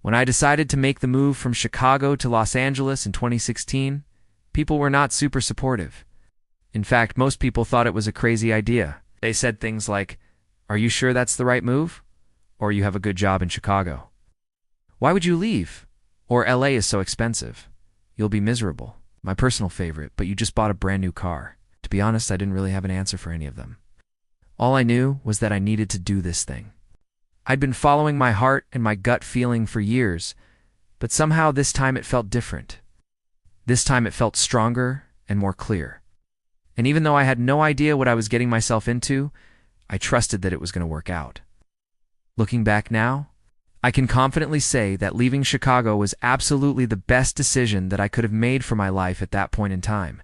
When I decided to make the move from Chicago to Los Angeles in 2016, people were not super supportive. In fact, most people thought it was a crazy idea. They said things like, "Are you sure that's the right move? Or you have a good job in Chicago. Why would you leave? Or LA is so expensive. You'll be miserable." My personal favorite, "But you just bought a brand new car." To be honest, I didn't really have an answer for any of them. All I knew was that I needed to do this thing. I'd been following my heart and my gut feeling for years, but somehow this time it felt different. This time it felt stronger and more clear. And even though I had no idea what I was getting myself into, I trusted that it was going to work out. Looking back now, I can confidently say that leaving Chicago was absolutely the best decision that I could have made for my life at that point in time.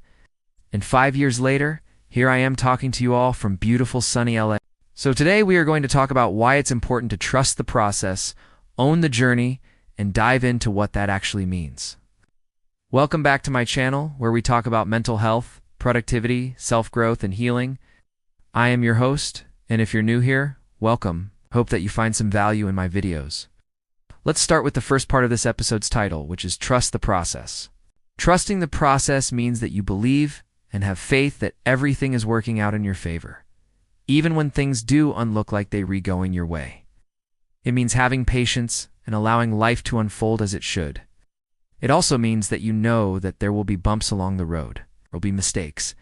And 5 years later, here I am talking to you all from beautiful sunny LA. So today we are going to talk about why it's important to trust the process, own the journey, and dive into what that actually means. Welcome back to my channel, where we talk about mental health, productivity, self-growth, and healing. I am your host, and if you're new here, welcome. Hope that you find some value in my videos. Let's start with the first part of this episode's title, which is Trust the Process. Trusting the process means that you believe and have faith that everything is working out in your favor, even when things do unlook like they're going your way. It means having patience and allowing life to unfold as it should. It also means that you know that there will be bumps along the road, there will be mistakes,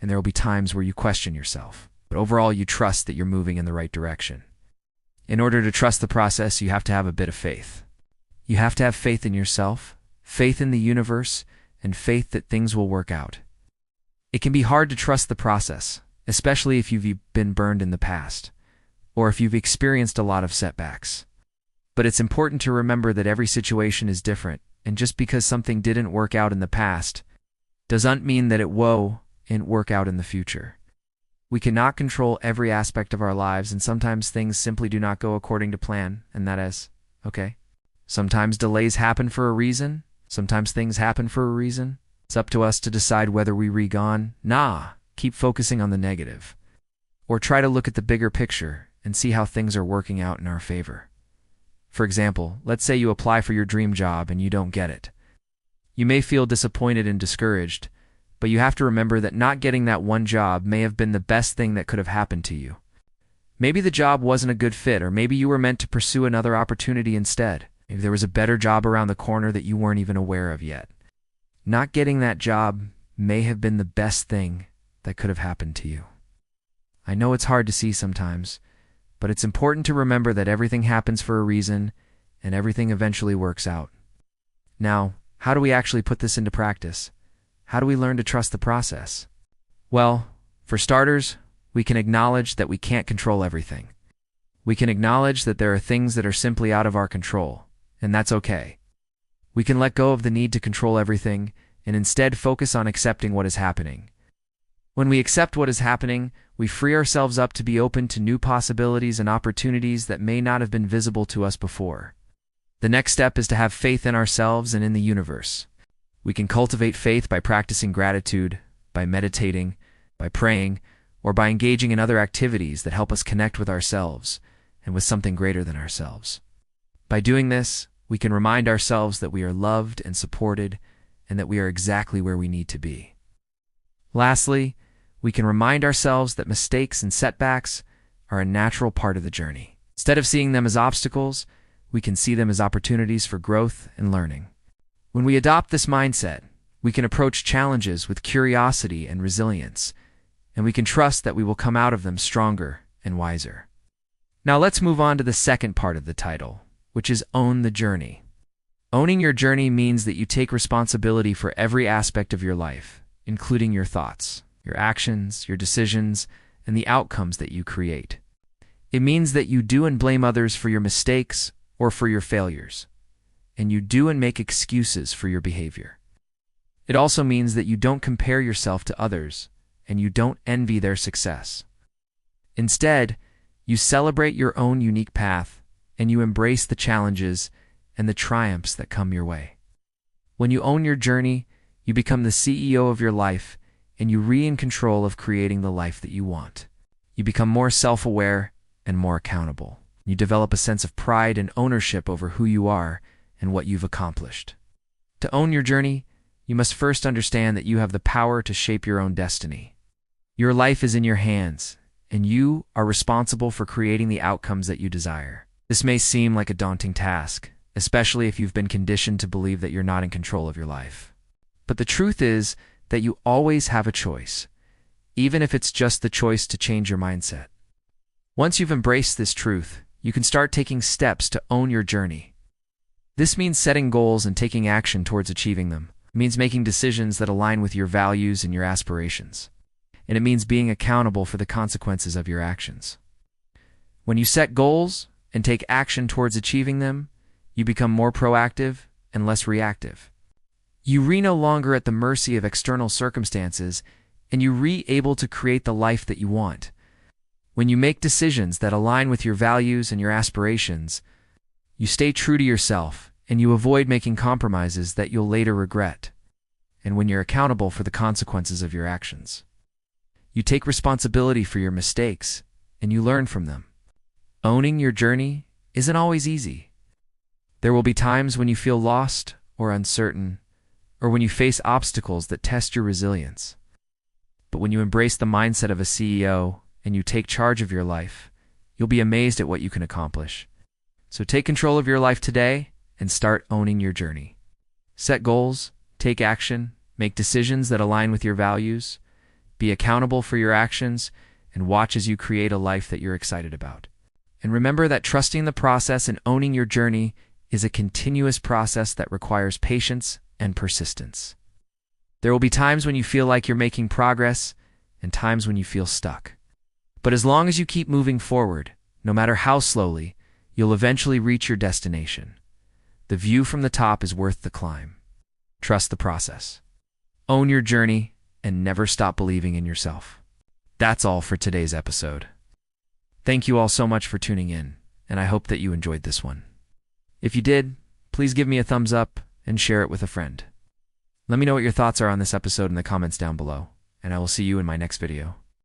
and there will be times where you question yourself. But overall, you trust that you're moving in the right direction. In order to trust the process, you have to have a bit of faith. You have to have faith in yourself, faith in the universe, and faith that things will work out. It can be hard to trust the process, especially if you've been burned in the past, or if you've experienced a lot of setbacks. But it's important to remember that every situation is different, and just because something didn't work out in the past doesn't mean that it won't work out in the future. We cannot control every aspect of our lives, and sometimes things simply do not go according to plan, and that is okay. Sometimes delays happen for a reason. Sometimes things happen for a reason. It's up to us to decide whether we keep focusing on the negative, or try to look at the bigger picture and see how things are working out in our favor. For example, let's say you apply for your dream job and you don't get it. You may feel disappointed and discouraged, but you have to remember that not getting that one job may have been the best thing that could have happened to you. Maybe the job wasn't a good fit, or maybe you were meant to pursue another opportunity instead. Maybe there was a better job around the corner that you weren't even aware of yet. Not getting that job may have been the best thing that could have happened to you. I know it's hard to see sometimes, but it's important to remember that everything happens for a reason, and everything eventually works out. Now, how do we actually put this into practice? How do we learn to trust the process? Well, for starters, we can acknowledge that we can't control everything. We can acknowledge that there are things that are simply out of our control, and that's okay. We can let go of the need to control everything and instead focus on accepting what is happening. When we accept what is happening, we free ourselves up to be open to new possibilities and opportunities that may not have been visible to us before. The next step is to have faith in ourselves and in the universe. We can cultivate faith by practicing gratitude, by meditating, by praying, or by engaging in other activities that help us connect with ourselves and with something greater than ourselves. By doing this, we can remind ourselves that we are loved and supported and that we are exactly where we need to be. Lastly, we can remind ourselves that mistakes and setbacks are a natural part of the journey. Instead of seeing them as obstacles, we can see them as opportunities for growth and learning. When we adopt this mindset, we can approach challenges with curiosity and resilience, and we can trust that we will come out of them stronger and wiser. Now let's move on to the second part of the title, which is Own the Journey. Owning your journey means that you take responsibility for every aspect of your life, including your thoughts, your actions, your decisions, and the outcomes that you create. It means that you do and blame others for your mistakes or for your failures, and you do and make excuses for your behavior. It also means that you don't compare yourself to others, and you don't envy their success. Instead, you celebrate your own unique path, and you embrace the challenges and the triumphs that come your way. When you own your journey, you become the CEO of your life, and you in control of creating the life that you want. You become more self-aware and more accountable. You develop a sense of pride and ownership over who you are and what you've accomplished. To own your journey, you must first understand that you have the power to shape your own destiny. Your life is in your hands, and you are responsible for creating the outcomes that you desire. This may seem like a daunting task, especially if you've been conditioned to believe that you're not in control of your life. But the truth is that you always have a choice, even if it's just the choice to change your mindset. Once you've embraced this truth, you can start taking steps to own your journey. This means setting goals and taking action towards achieving them. It means making decisions that align with your values and your aspirations. And it means being accountable for the consequences of your actions. When you set goals and take action towards achieving them, you become more proactive and less reactive. You are no longer at the mercy of external circumstances, and you are able to create the life that you want. When you make decisions that align with your values and your aspirations, you stay true to yourself and you avoid making compromises that you'll later regret. And when you're accountable for the consequences of your actions, you take responsibility for your mistakes and you learn from them. Owning your journey isn't always easy. There will be times when you feel lost or uncertain, or when you face obstacles that test your resilience. But when you embrace the mindset of a CEO and you take charge of your life, you'll be amazed at what you can accomplish. So take control of your life today and start owning your journey. Set goals, take action, make decisions that align with your values, be accountable for your actions, and watch as you create a life that you're excited about. And remember that trusting the process and owning your journey is a continuous process that requires patience and persistence. There will be times when you feel like you're making progress and times when you feel stuck. But as long as you keep moving forward, no matter how slowly, you'll eventually reach your destination. The view from the top is worth the climb. Trust the process. Own your journey and never stop believing in yourself. That's all for today's episode. Thank you all so much for tuning in, and I hope that you enjoyed this one. If you did, please give me a thumbs up and share it with a friend. Let me know what your thoughts are on this episode in the comments down below, and I will see you in my next video.